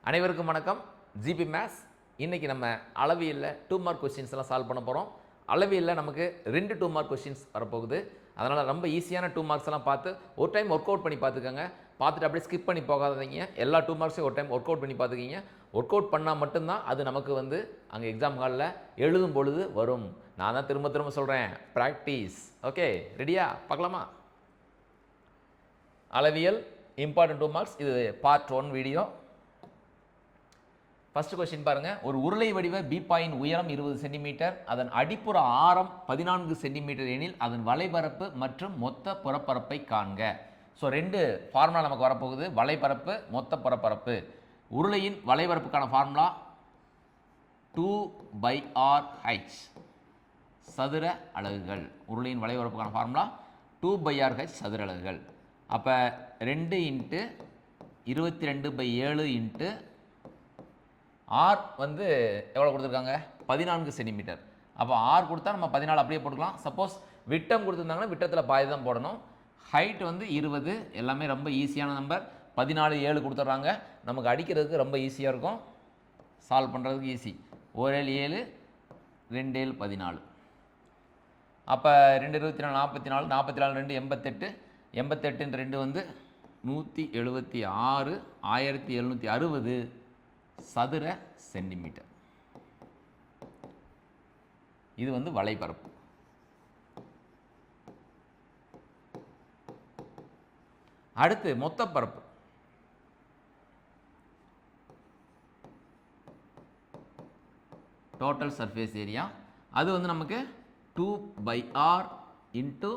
அனைவருக்கும் வணக்கம். GB maths. இன்றைக்கி நம்ம அளவியலில் 2 மார்க் கொஸ்டின்ஸ் எல்லாம் சால்வ் பண்ண போகிறோம். அளவியலில் நமக்கு 2 2 மார்க் கொஸ்டின்ஸ் வரப்போகுது. அதனால் ரொம்ப ஈஸியான 2 மார்க்ஸ் எல்லாம் பார்த்து ஒரு டைம் ஒர்க் அவுட் பண்ணி பார்த்துக்கோங்க. பார்த்துட்டு அப்படியே ஸ்கிப் பண்ணி போகாதீங்க. எல்லா 2 மார்க்ஸையும் ஒரு டைம் ஒர்க் அவுட் பண்ணி பார்த்துக்கிங்க. ஒர்க் அவுட் பண்ணால் மட்டும்தான் அது நமக்கு அங்கே எக்ஸாம் ஹாலில் எழுதும் பொழுது வரும். நான் தான் திரும்ப திரும்ப சொல்கிறேன், ப்ராக்டிஸ். ஓகே, ரெடியா? பார்க்கலாமா? அளவியல் இம்பார்ட்டன்ட் 2 மார்க்ஸ். இது பார்ட் 1 வீடியோ. ஃபர்ஸ்ட் கொஸ்டின் பாருங்க. ஒரு உருளை வடிவ பீப்பாயின் உயரம் 20 சென்டிமீட்டர், அதன் அடிப்புற ஆரம் 14 சென்டிமீட்டர் எனில் அதன் வலைபரப்பு மற்றும் மொத்த புறப்பரப்பை காண்க. ஸோ 2 ஃபார்முலா நமக்கு வரப்போகுது. வலைபரப்பு, மொத்த புறப்பரப்பு. உருளையின் வலைபரப்புக்கான ஃபார்முலா 2/rh சதுர அலகுகள். உருளையின் வலைபரப்புக்கான ஃபார்முலா 2/rh சதுர அலகுகள். அப்போ 2 × 22/7 இன்ட்டு ஆர் எவ்வளோ கொடுத்துருக்காங்க? 14 சென்டிமீட்டர். அப்போ ஆர் கொடுத்தா நம்ம 14 அப்படியே போட்டுக்கலாம். சப்போஸ் விட்டம் கொடுத்துருந்தாங்கன்னா விட்டத்தில் பாதி தான் போடணும். ஹைட் 20. எல்லாமே ரொம்ப ஈஸியான நம்பர். 14 7 கொடுத்துட்றாங்க. நமக்கு அடிக்கிறதுக்கு ரொம்ப ஈஸியாக இருக்கும். சால்வ் பண்ணுறதுக்கு ஈஸி. 1 7 7 2 7 14. அப்போ 2 24 44 44 2 88 88 2 176 1760 சதுர சென்டிமீட்டர். இது வலைபரப்பு. அடுத்து மொத்த பரப்பு. Total surface area. அது நமக்கு 2/r இன்ட்டு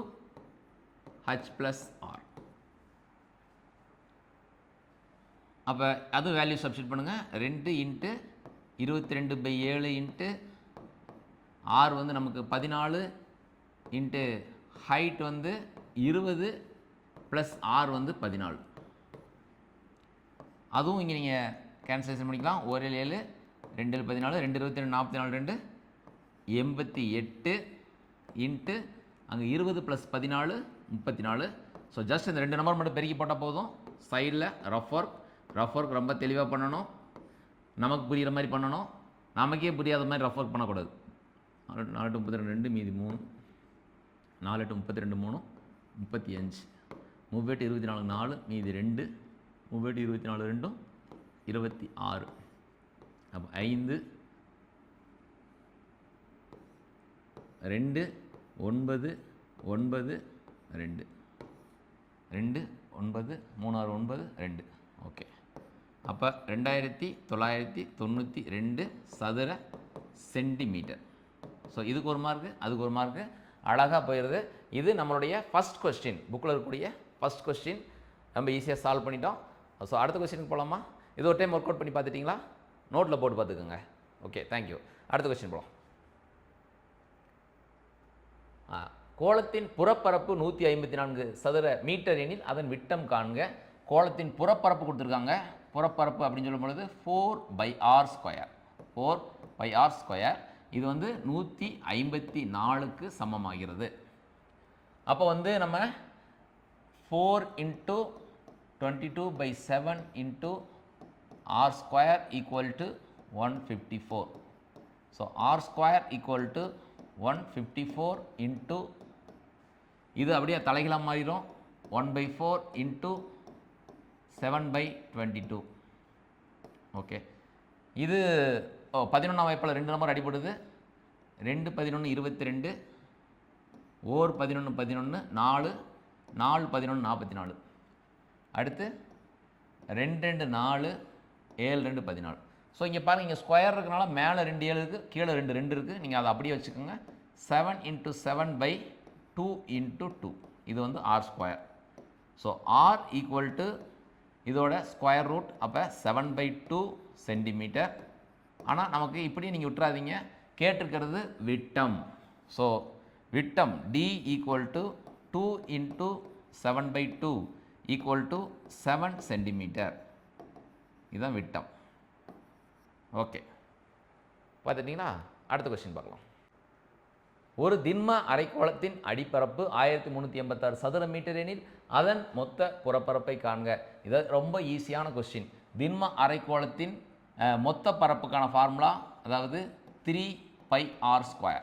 h+r. அப்போ அது வேல்யூ சப்ஸ்டிட் பண்ணுங்கள். 2 × 22/7 இன்ட்டு ஆர் நமக்கு 14 இன்ட்டு ஹைட் 20 ப்ளஸ் ஆர் 14. அதுவும் இங்கே நீங்கள் கேன்சலேஷன் பண்ணிக்கலாம். 1 7 2 14 2 22 44 2 88 இன்ட்டு அங்கே 20 + 14 34. ஸோ ஜஸ்ட் இந்த 2 நம்பர் மட்டும் பெருக்கி போட்டால் போதும். சைடில் ரஃப் ஒர்க் ரொம்ப தெளிவாக பண்ணணும். நமக்கு புரிகிற மாதிரி பண்ணணும். நமக்கே புரியாத மாதிரி ரஃப் ஒர்க் பண்ணக்கூடாது. 4 8 32 2 மீதி 3 4 8 32 3 35 38 24 4 மீதி 2 38 24 2 26. அப்போ 5 2 9 9 2 2 9 3 6 9 2. ஓகே. அப்போ 2992 சதுர சென்டிமீட்டர். ஸோ இதுக்கு ஒரு மார்க்கு, அதுக்கு ஒரு மார்க்கு. அழகாக போயிடுது. இது நம்மளுடைய ஃபஸ்ட் கொஸ்டின். புக்கில் இருக்கக்கூடிய ஃபஸ்ட் கொஸ்டின் ரொம்ப ஈஸியாக சால்வ் பண்ணிட்டோம். ஸோ அடுத்த கொஸ்டினுக்கு போகலாமா? இது ஒரு டைம் ஒர்க் அவுட் பண்ணி பார்த்துட்டிங்களா? நோட்டில் போட்டு பார்த்துக்கோங்க. Okay, thank you. அடுத்த கொஸ்டின் போகலாம். கோளத்தின் புறப்பரப்பு 154 சதுர மீட்டர் எனில் அதன் விட்டம் காண்க. கோளத்தின் புறப்பரப்பு கொடுத்துருக்காங்க. புறப்பரப்பு அப்படின்னு சொல்லும் பொழுது 4/r². 4/r². இது 154க்கு சமமாகிறது. அப்போ நம்ம 4 × 22/7 × r² = 154. ஸோ r² = 154 இன்ட்டு இது அப்படியே தலைகளாக மாறிடும். 1/4 இன்ட்டு 7/22. ஓகே. இது 11ஆம் வாய்ப்பால் 2 நம்பர் அடிப்படுது. 2 11 22 1 11 11 4 4 11 44. அடுத்து 2 2 4 7 2 14. ஸோ இங்கே பாருங்கள், இங்கே ஸ்கொயர் இருக்கனால மேலே 2 7 இருக்குது, கீழே 2 2 இருக்குது. நீங்கள் அதை அப்படியே வச்சுக்கோங்க. 7 × 7/2 × 2. இது r². ஸோ r = இதோட ஸ்கொயர் ரூட். அப்போ 7/2 சென்டிமீட்டர். ஆனால் நமக்கு இப்படி நீங்கள் விட்டுறாதீங்க. கேட்டிருக்கிறது விட்டம். ஸோ விட்டம் d = 2 × 7/2 = 7 சென்டிமீட்டர். இதுதான் விட்டம். ஓகே, பார்த்துட்டிங்களா? அடுத்த கொஸ்டின் பார்க்கலாம். ஒரு திண்ம அரைக்கோளத்தின் அடிப்பரப்பு 1386 சதுர மீட்டர் எனில் அதன் மொத்த புறப்பரப்பை காண்க. இது ரொம்ப ஈஸியான கொஸ்டின். திண்ம அரைக்கோளத்தின் மொத்த பரப்புக்கான ஃபார்முலா, அதாவது 3πr².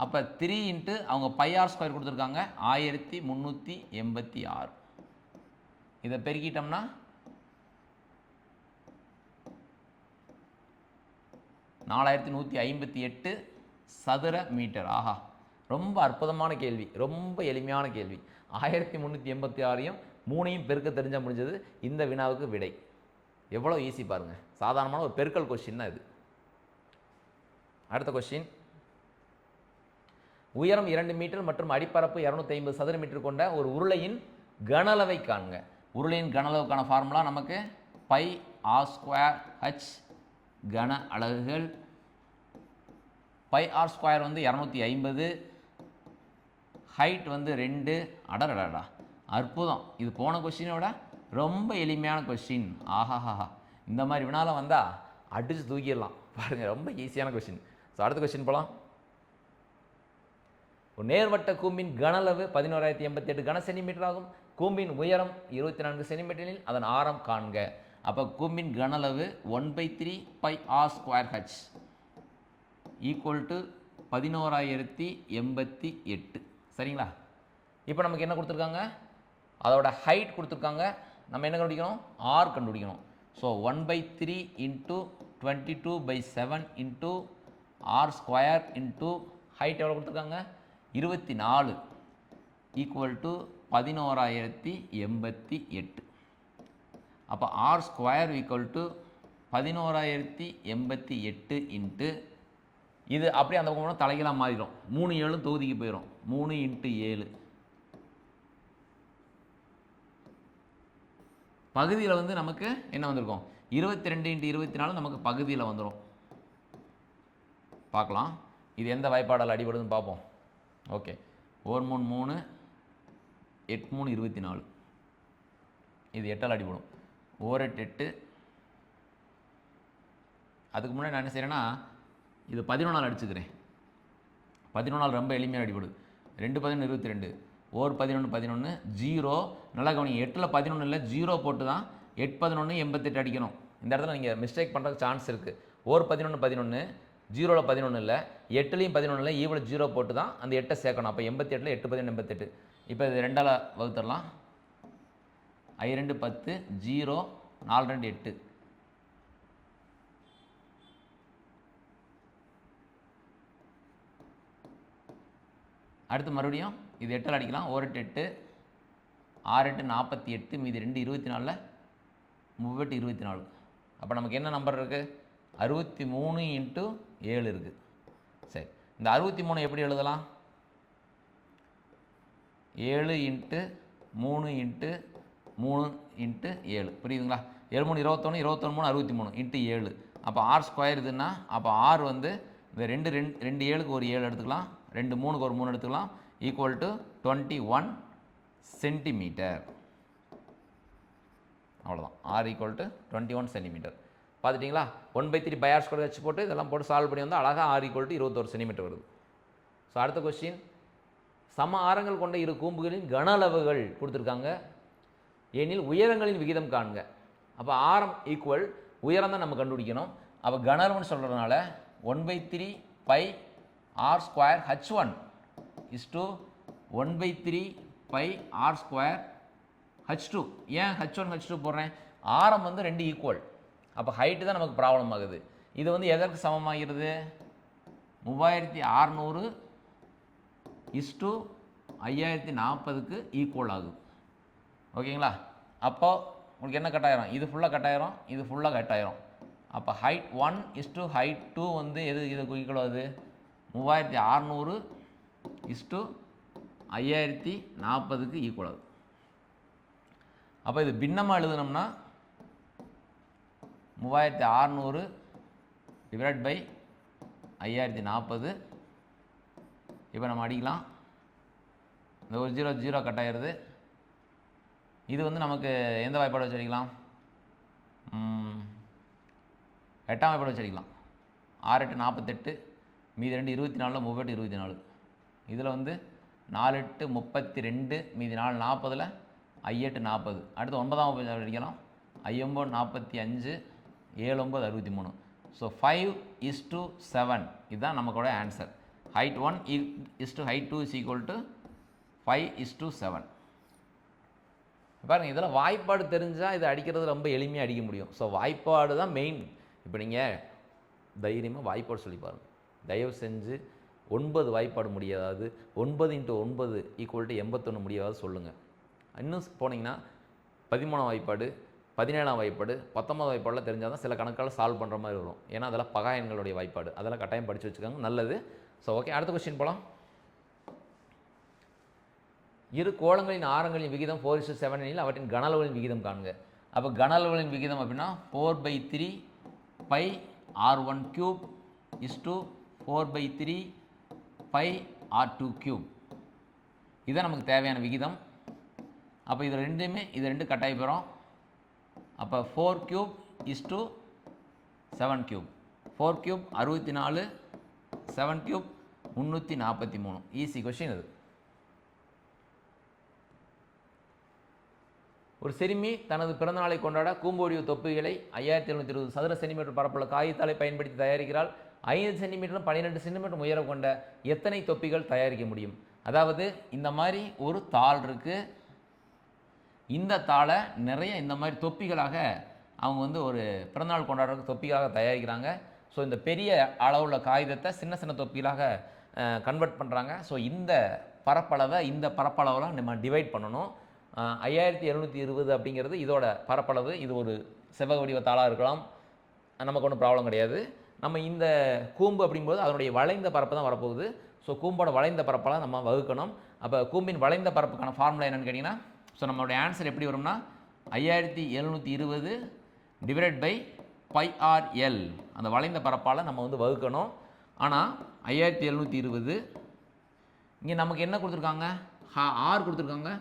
அப்போ 3 இன்ட்டு அவங்க πr² கொடுத்துருக்காங்க 1386. இதை பெருக்கிட்டோம்னா 4158 சதுர மீட்டர். ஆஹா, ரொம்ப அற்புதமான கேள்வி, ரொம்ப எளிமையான கேள்வி. 1386ஐயும் 3ஐயும் பெருக்க தெரிஞ்சால் முடிஞ்சது இந்த வினாவுக்கு விடை. எவ்வளோ ஈஸி பாருங்கள், சாதாரணமான ஒரு பெருக்கல் கொஸ்டின் தான் இது. அடுத்த கொஸ்டின், உயரம் 2 மீட்டர் மற்றும் அடிப்பரப்பு 250 சதுர மீட்டர் கொண்ட ஒரு உருளையின் கனளவை காண்க. உருளையின் கனளவுக்கான ஃபார்முலா நமக்கு πr²h கன அலகுகள். πr² வந்து 250, ஹைட் வந்து 2. அடடடா, அற்புதம். இது போன கொஸ்டினை விட ரொம்ப எளிமையான கொஸ்டின். ஆஹாஹா, இந்த மாதிரி வினால வந்தால் அடித்து தூக்கிடலாம் பாருங்கள், ரொம்ப ஈஸியான கொஸ்டின். ஸோ அடுத்த கொஸ்டின் போகலாம். ஒரு நேர்வட்ட கூம்பின் கனளவு 11088 கன சென்டிமீட்டர் ஆகும். கூம்பின் உயரம் 24 சென்டிமீட்டரில் அதன் ஆரம் காண்க. அப்போ கூம்பின் கனளவு 1/3πr²h ஈக்குவல் டு 11088. சரிங்களா? இப்போ நமக்கு என்ன கொடுத்துருக்காங்க, அதோட ஹைட் கொடுத்துருக்காங்க. நம்ம என்ன கண்டுபிடிக்கணும், ஆர் கண்டுபிடிக்கணும். So 1/3 into 22/7 into r² into height எவ்வளோ கொடுத்துருக்காங்க 24 ஈக்குவல் டு 11088. அப்போ r² ஈக்குவல் டு 11088 இன்ட்டு இது அப்படியே அந்த பக்கம் தலைகளாக மாறிடும். 3 7 தொகுதிக்கு போயிடும். 3 இன்ட்டு 7 பகுதியில் வந்து நமக்கு என்ன வந்திருக்கும், 22 இன்ட்டு 24 நமக்கு பகுதியில் வந்துடும். பார்க்கலாம் இது எந்த வாய்ப்பாடால் அடிபடுதுன்னு பார்ப்போம். ஓகே, 1 3 3 8 3 24, இது 8ஆல் அடிபடும். 1 8 8. அதுக்கு முன்னாடி நான் என்ன செய்கிறேன்னா இது 11ஆல் அடிச்சுக்கிறேன். 11ஆல் ரொம்ப எளிமையாக அடிபடுது. 2 11 22, 1 11 11 0. நல்லா கவனிங்க, 8ல் 11 இல்லை, 0 போட்டு தான் 8 11 88 அடிக்கணும். இந்த இடத்துல நீங்கள் மிஸ்டேக் பண்ணுறதுக்கு சான்ஸ் இருக்குது. 1 11 11, 0ல் 11 இல்லை, 8லையும் 11 இல்லை, ஈவில் 0 போட்டு தான் அந்த 8 சேர்க்கணும். அப்போ 88ல் 8 11 88. இப்போ இது 2ஆல் வகுத்துடலாம். I 2 10, 0 4 2 8. அடுத்து மறுபடியும் இது 8ஆல் அடிக்கலாம். 1 8 8, 6 8 48, மீதி 2 24, 3 24. அப்போ நமக்கு என்ன நம்பர் இருக்குது, 63 இன்ட்டு 7 இருக்குது. சரி, இந்த 63 எப்படி எழுதலாம், 7 இன்ட்டு 3 இன்ட்டு 3 இன்ட்டு 7. புரியுதுங்களா? 7 3 21, 21 3 63 இன்ட்டு 7. அப்போ r² இதுன்னா அப்போ r வந்து இந்த 2 7க்கு ஒரு 7 எடுத்துக்கலாம், 2 3க்கு ஒரு 3 எடுத்துக்கலாம், ஈக்குவல் டு 21 சென்டிமீட்டர். அவ்வளோதான், r ஈக்குவல் டு 21 சென்டிமீட்டர். பார்த்துட்டிங்களா? 1/3πr² வச்சு போட்டு இதெல்லாம் போட்டு சால்வ் பண்ணி வந்து அழகாக r ஈக்குவல் டு 21 சென்டிமீட்டர் வருது. ஸோ அடுத்த கொஸ்டின், சம ஆரங்கள் கொண்ட இரு கூம்புகளின் கன அளவுகள் கொடுத்துருக்காங்க. ஏனில் உயரங்களின் விகிதம் காண்க. அப்போ ஆரம் ஈக்குவல் உயரம் தான் நம்ம கண்டுபிடிக்கணும். அப்போ கன அளவுன்னு சொல்கிறதுனால 1/3πr²h1 இஸ் டு 1/3πr²h2. ஏன் h1 h2 போடுறேன், ஆரம் வந்து 2 ஈக்குவல். அப்போ ஹைட்டு தான் நமக்கு ப்ராப்ளம் ஆகுது. இது வந்து எதற்கு சமமாகிறது, 3600 இஸ் டு 5040க்கு ஈக்குவல் ஆகுது. ஓகேங்களா? அப்போ உங்களுக்கு என்ன கட்டாயிரும், இது ஃபுல்லாக கட்டாயிரும், இது ஃபுல்லாக கட்டாயிரும். அப்போ ஹைட் 1 இஸ் டு ஹைட் 2 வந்து இதுக்கு ஈக்குவல் ஆகுது, 3600 இஸ் டு 5040க்கு ஈக்குவல் ஆகுது. அப்போ இது பின்னமாக எழுதுனோம்னா 3600 டிவைட் பை 5040. இப்போ நம்ம அடிக்கலாம், இந்த ஒரு 0 0 கட் ஆகிடுது. இது வந்து நமக்கு எந்த வாய்ப்பாடு வச்சு அடிக்கலாம், 8ஆம் வாய்ப்பாடு வச்சு அடிக்கலாம். 6 8 48, மீதி 2 24, 3 24. இதில் வந்து 4 8 32, மீதி 4 40ல் I8 40. அடுத்து 9ஆம் வகுப்பு அடிக்கலாம். I9 45, 7 9 63. ஸோ 5:7 இதுதான் நமக்கோட answer. height 1 is to height 2 is equal to 5:7. பாருங்கள், இதில் வாய்ப்பாடு தெரிஞ்சால் இதை அடிக்கிறது ரொம்ப எளிமையாக அடிக்க முடியும். ஸோ வாய்ப்பாடு தான் மெயின். இப்போ நீங்கள் தைரியமாக வாய்ப்பாடு சொல்லி பாருங்கள். தயவு செஞ்சு 9 வாய்ப்பாடு முடியாதது, 9 × 9 = 81 முடியாத சொல்லுங்கள். இன்னும் போனீங்கன்னா 13ஆம் வாய்ப்பாடு, 17ஆம் வாய்ப்பாடு, 19ஆம் வாய்ப்பாடெலாம் தெரிஞ்சால் தான் சில கணக்கால் சால்வ் பண்ணுற மாதிரி வரும். ஏன்னா அதெல்லாம் பகாயன்களுடைய வாய்ப்பாடு. அதெல்லாம் கட்டாயம் படித்து வச்சுக்கோங்க, நல்லது. ஸோ ஓகே, அடுத்த கொஸ்டின் போகலாம். இரு கோளங்களின் ஆரங்களின் விகிதம் 4:7 எனில் அவற்றின் கனஅளவுகளின் விகிதம் காண்க. அப்போ கனஅளவுகளின் விகிதம் அப்படின்னா 4/3 π r1³ is to 4/3 π r2³. இதுதான் நமக்கு தேவையான விகிதம். அப்போ இது ரெண்டு கட்டாய பெறும். அப்போ 4³ is to 7³. 4³ 64, 7³ 343. ஈஸி கொஸ்டின் இது. ஒரு சிறுமி தனது பிறந்தநாளை கொண்டாட கூம்பு தொப்பிகளை 5720 சதுர சென்டிமீட்டர் பரப்புள்ள காகிதத்தாளை பயன்படுத்தி தயாரிக்கிறாள். 5 சென்டிமீட்டரும் 12 சென்டிமீட்டர் உயரம் கொண்ட எத்தனை தொப்பிகள் தயாரிக்க முடியும்? அதாவது இந்த மாதிரி ஒரு தாள் இருக்குது. இந்த தாளை நிறைய இந்த மாதிரி தொப்பிகளாக அவங்க வந்து ஒரு பிறந்தநாள் கொண்டாடுறதுக்கு தொப்பிகளாக தயாரிக்கிறாங்க. ஸோ இந்த பெரிய அளவுள்ள காகிதத்தை சின்ன சின்ன தொப்பிகளாக கன்வெர்ட் பண்ணுறாங்க. ஸோ இந்த பரப்பளவில் நம்ம டிவைட் பண்ணணும். 5720 அப்படிங்கிறது இதோட பரப்பளவு. இது ஒரு செவ்வக வடிவ தாளாக இருக்கலாம், நமக்கு ஒன்றும் ப்ராப்ளம் கிடையாது. நம்ம இந்த கூம்பு அப்படிங்கும்போது அதனுடைய வளைந்த பரப்பு தான் வரப்போகுது. ஸோ கூம்போட வளைந்த பரப்பெல்லாம் நம்ம வகுக்கணும். அப்போ கூம்பின் வளைந்த பரப்புக்கான ஃபார்முலா என்னென்னு கேட்டிங்கன்னா, ஸோ நம்மளுடைய ஆன்சர் எப்படி வரும்னா 5720 டிவைடட் பை πrl, அந்த வளைந்த பரப்பால் நம்ம வந்து வகுக்கணும். ஆனால் 5720 இங்கே நமக்கு என்ன கொடுத்துருக்காங்க? ஆர் கொடுத்துருக்காங்க,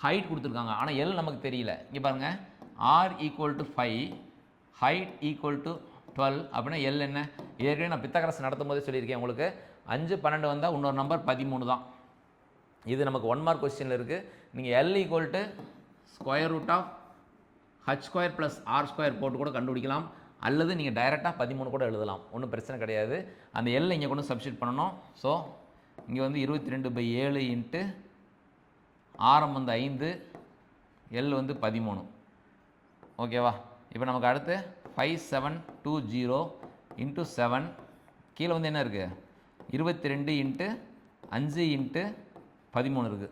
ஹைட் கொடுத்துருக்காங்க. ஆனால் எல் நமக்கு தெரியல. இங்கே பாருங்கள், ஆர் = 5, ஹைட் = 12 அப்படின்னா எல் என்ன? ஏற்கனவே நான் பித்தகரஸ் நடத்தும் போதே சொல்லியிருக்கேன் உங்களுக்கு. 5 12 வந்தால் இன்னொரு நம்பர் 13 தான். இது நமக்கு 1 மார்க் கொஸ்டினில் இருக்குது. நீங்கள் எல் = √h² + r² போட்டு கூட கண்டுபிடிக்கலாம். அல்லது நீங்கள் டைரெக்டாக 13 கூட எழுதலாம், ஒன்றும் பிரச்சனை கிடையாது. அந்த எல் இங்கே கொண்டு சப்ஸ்டியூட் பண்ணணும். ஸோ இங்கே வந்து 22/7 இன்ட்டு ஆரம் வந்து 5, எல் வந்து 13. ஓகேவா? இப்போ நமக்கு அடுத்து 5720 × 7, கீழே வந்து என்ன இருக்குது? 22 × 5 × 13 இருக்குது.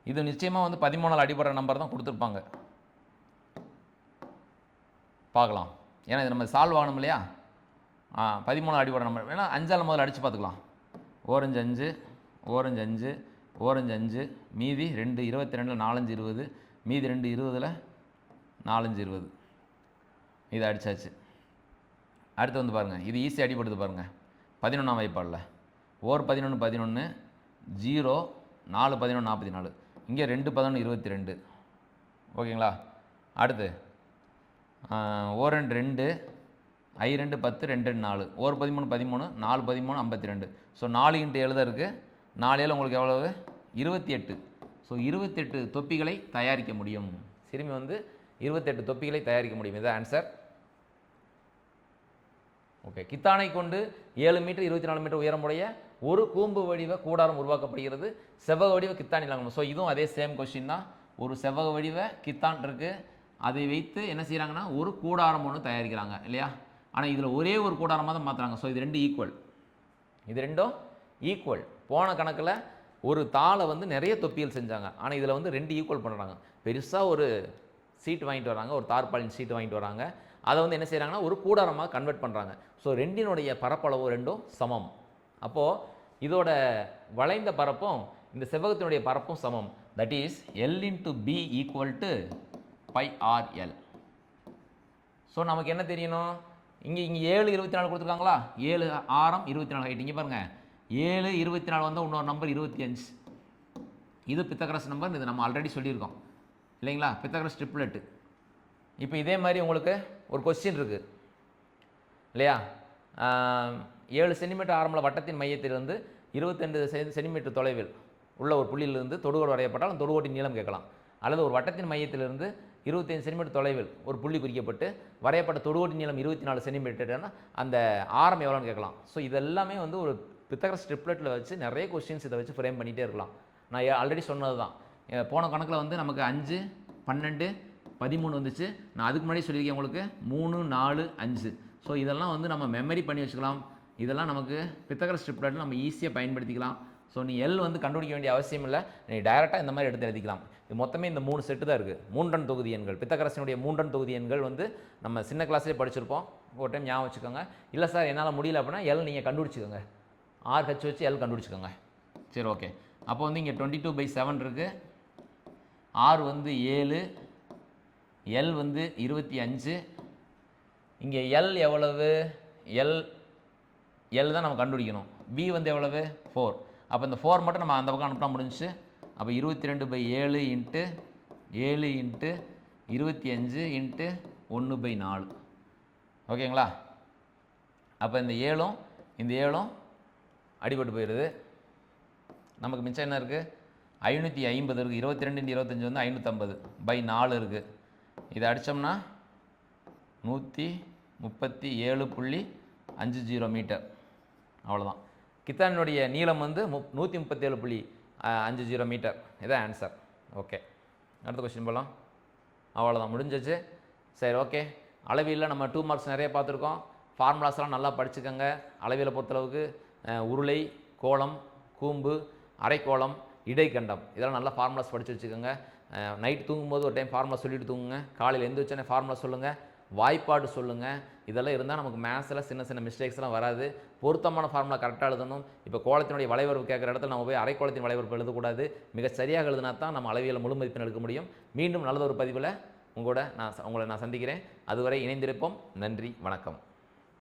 இது நிச்சயமாக வந்து 13ஆல் அடிபடுற நம்பர் தான் கொடுத்துருப்பாங்க. பார்க்கலாம், ஏன்னா இது நம்ம சால்வ் ஆகணும் இல்லையா? 13ஆல் அடிபடுற நம்பர் வேணா 5ஆல் முதல்ல அடித்து பார்த்துக்கலாம். ஓரஞ்சு 5, ஓரஞ்சு 5, ஓரஞ்சு 5, மீதி 2, 22 4 5 20, மீதி 2 20 4 5 20. இதை அடித்தாச்சு. அடுத்து வந்து பாருங்கள், இது ஈஸி அடிபடுது பாருங்கள். 11ஆம் வாய்ப்பாடில் ஓர் 11 11, 0 4 11 44, இங்கே 2 11 22. ஓகேங்களா? அடுத்து ஓர் 2 I2 10, 2 4, ஓர் 13 13, 4 13 52. ஸோ 4 × 7 இருக்குது. 4 7 உங்களுக்கு எவ்வளவு? 28. ஸோ 28 தொப்பிகளை தயாரிக்க முடியும். சிறுமி வந்து 28 தொப்பிகளை தயாரிக்க முடியும். இதுதான் ஆன்சர். ஓகே, கித்தானை கொண்டு 7 மீட்டர் 24 மீட்டர் உயரமுடைய ஒரு கூம்பு வடிவ கூடாரம் உருவாக்கப்படுகிறது. செவ்வக வடிவ கித்தான் இல்லாமல். ஸோ இதுவும் அதே சேம் கொஸ்டின் தான். ஒரு செவ்வக வடிவ கித்தான் இருக்குது, அதை வைத்து என்ன செய்கிறாங்கன்னா ஒரு கூடாரம் ஒன்று தயாரிக்கிறாங்க இல்லையா? ஆனால் இதில் ஒரே ஒரு கூடாரமாக தான் மாற்றுறாங்க. ஸோ இது ரெண்டும் ஈக்குவல், இது ரெண்டும் ஈக்குவல். போன கணக்கில் ஒரு தாளை வந்து நிறைய தொப்பிகள் செஞ்சாங்க, ஆனால் இதில் வந்து 2 ஈக்குவல் பண்ணுறாங்க. பெருசாக ஒரு சீட் வாங்கிட்டு வராங்க, ஒரு தார்பாலின் சீட்டு வாங்கிட்டு வராங்க. அதை வந்து என்ன செய்கிறாங்கன்னா ஒரு கூடாரமாக கன்வெர்ட் பண்ணுறாங்க. ஸோ ரெண்டினுடைய பரப்பளவு ரெண்டும் சமம். அப்போது இதோட வளைந்த பரப்பும் இந்த செவ்வகத்தினுடைய பரப்பும் சமம். That is L × B = πrl. So நமக்கு என்ன தெரியணும்? இங்கே 7 24 கொடுத்துருக்காங்களா? 7 ஆரம் 24 ஹைட். இங்கே பாருங்கள், 7 24 வந்தால் இன்னொரு நம்பர் 25. இது பித்தகரஸ் நம்பர். இது நம்ம ஆல்ரெடி சொல்லியிருக்கோம் இல்லைங்களா? பித்தகரஸ் ட்ரிப்ளெட்டு. இப்போ இதே மாதிரி உங்களுக்கு ஒரு கொஸ்டின் இருக்குது இல்லையா? 7 சென்டிமீட்டர் ஆரம்புள்ள வட்டத்தின் மையத்திலிருந்து 22 சென்டிமீட்டர் தொலைவில் உள்ள ஒரு புள்ளியிலிருந்து தொடுகோடு வரையப்பட்டால் அந்த தொடுகோட்டின் நீளம் கேட்கலாம். அல்லது ஒரு வட்டத்தின் மையத்திலிருந்து 25 சென்டிமீட்டர் தொலைவில் ஒரு புள்ளி குறிக்கப்பட்டு வரையப்பட்ட தொடுகோட்டு நீளம் 24 சென்டிமீட்டர்னா அந்த ஆரம் எவ்வளோன்னு கேட்கலாம். ஸோ இதெல்லாமே வந்து ஒரு பித்தகரஸ் ட்ரிப்லெட்டில் வச்சு நிறைய கொஸ்டின்ஸ் இதை வச்சு ஃப்ரேம் பண்ணிகிட்டே இருக்கலாம். நான் ஆல்ரெடி சொன்னது தான், போன கணக்கில் வந்து நமக்கு 5, 12, 13 வந்துச்சு. நான் அதுக்கு முன்னாடி சொல்லியிருக்கேன் உங்களுக்கு 3, 4, 5. ஸோ இதெல்லாம் வந்து நம்ம மெமரி பண்ணி வச்சுக்கலாம். இதெல்லாம் நமக்கு பித்தகரஸ் ட்ரிப்லெட்டில் நம்ம ஈஸியாக பயன்படுத்திக்கலாம். ஸோ நீ எல் வந்து கண்டுபிடிக்க வேண்டிய அவசியம் இல்லை, நீ டைரெக்டாக இந்த மாதிரி எடுத்து எழுதிக்கலாம். இது மொத்தமே இந்த 3 செட்டு தான் இருக்குது. 3 தொகுதி எண்கள், பித்தகரசினுடைய 3 தொகுதி எண்கள் வந்து நம்ம சின்ன கிளாஸ்லேயே படிச்சிருப்போம். ஒரு டைம் ஞாபகம் வச்சுக்கோங்க. இல்லை சார் என்னால் முடியல அப்படின்னா எல் நீங்கள் கண்டுபிடிச்சிக்கோங்க, ஆர்ஹெச் வச்சு எல் கண்டுபிடிச்சிக்கோங்க. சரி, ஓகே. அப்போ வந்து இங்கே 22/7 இருக்குது, ஆர் வந்து 7, எல் வந்து 25. இங்கே எல் எவ்வளவு? எல் தான் நம்ம கண்டுபிடிக்கணும். பி வந்து எவ்வளவு? 4. அப்போ இந்த 4 மட்டும் நம்ம அந்த பக்கம் அனுப்பினா முடிஞ்சிச்சு. அப்போ 22/7 இன்ட்டு 7 இன்ட்டு 25 இன்ட்டு 1/4. ஓகேங்களா? அப்போ இந்த 7ம் அடிபட்டு போயிடுது. நமக்கு மிச்சம் என்ன இருக்குது? 550 இருக்குது. 22 × 25 வந்து 550/4 இருக்குது. இதை அடித்தோம்னா 137.50 மீட்டர். அவ்வளோதான். கித்தானுடைய நீளம் வந்து 137.50 மீட்டர். இதான் ஆன்சர். ஓகே, அடுத்த கொஸ்டின் போகலாம். அவ்வளோதான், முடிஞ்சிச்சு. சரி, ஓகே. அளவியலில் நம்ம 2 மார்க்ஸ் நிறைய பார்த்துருக்கோம். ஃபார்முலாஸ்லாம் நல்லா படிச்சுக்கோங்க. அளவியலை பொறுத்தளவுக்கு உருளை, கோளம், கூம்பு, அரைக்கோளம், இடைக்கண்டம், இதெல்லாம் நல்லா ஃபார்முலாஸ் படித்து வச்சுக்கோங்க. நைட் தூங்கும்போது ஒரு டைம் ஃபார்முலா சொல்லிட்டு தூங்குங்க. காலையில் எழுந்திரிச்சோன்னே ஃபார்முலா சொல்லுங்கள், வாய்ப்பாடு சொல்லுங்கள். இதெல்லாம் இருந்தால் நமக்கு மேத்ஸில் சின்ன சின்ன மிஸ்டேக்ஸ்லாம் வராது. பொருத்தமான ஃபார்முலா கரெக்டாக எழுதணும். இப்போ கோளத்தினுடைய வளைவரவு கேட்குற இடத்துல நம்ம போய் அரைக்கோளத்தின் வளைவரவு எழுதக்கூடாது. மிக சரியாக எழுதினா தான் நம்ம அளவியலை முழு மதிப்பெண் எடுக்க முடியும். மீண்டும் நல்லதொரு பதிவில் உங்களை நான் சந்திக்கிறேன். அதுவரை இணைந்திருப்போம். நன்றி, வணக்கம்.